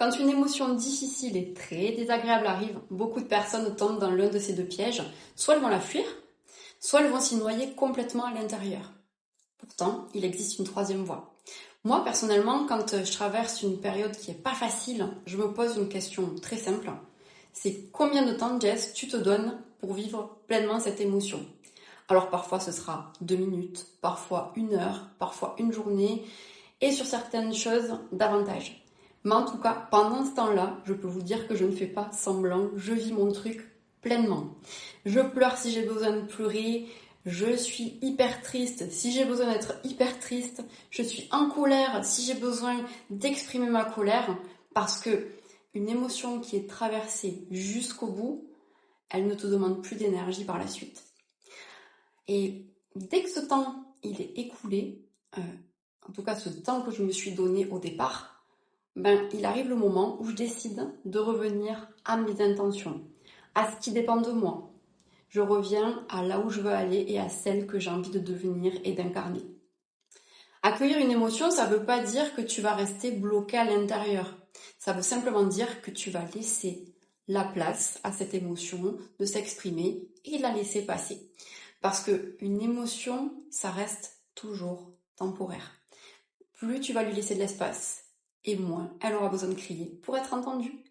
Quand une émotion difficile et très désagréable arrive, beaucoup de personnes tombent dans l'un de ces deux pièges. Soit elles vont la fuir, soit elles vont s'y noyer complètement à l'intérieur. Pourtant, il existe une troisième voie. Moi, personnellement, quand je traverse une période qui est pas facile, je me pose une question très simple. C'est combien de temps, Jess, tu te donnes pour vivre pleinement cette émotion? Alors parfois ce sera 2 minutes, parfois 1 heure, parfois une journée, et sur certaines choses, davantage. Mais en tout cas, pendant ce temps-là, je peux vous dire que je ne fais pas semblant, je vis mon truc pleinement. Je pleure si j'ai besoin de pleurer, je suis hyper triste si j'ai besoin d'être hyper triste, je suis en colère si j'ai besoin d'exprimer ma colère, parce que une émotion qui est traversée jusqu'au bout, elle ne te demande plus d'énergie par la suite. Et dès que ce temps il est écoulé, en tout cas ce temps que je me suis donné au départ, il arrive le moment où je décide de revenir à mes intentions, à ce qui dépend de moi. Je reviens à là où je veux aller et à celle que j'ai envie de devenir et d'incarner. Accueillir une émotion, ça ne veut pas dire que tu vas rester bloqué à l'intérieur. Ça veut simplement dire que tu vas laisser la place à cette émotion de s'exprimer et de la laisser passer. Parce qu'une émotion, ça reste toujours temporaire. Plus tu vas lui laisser de l'espace, et moins elle aura besoin de crier pour être entendue.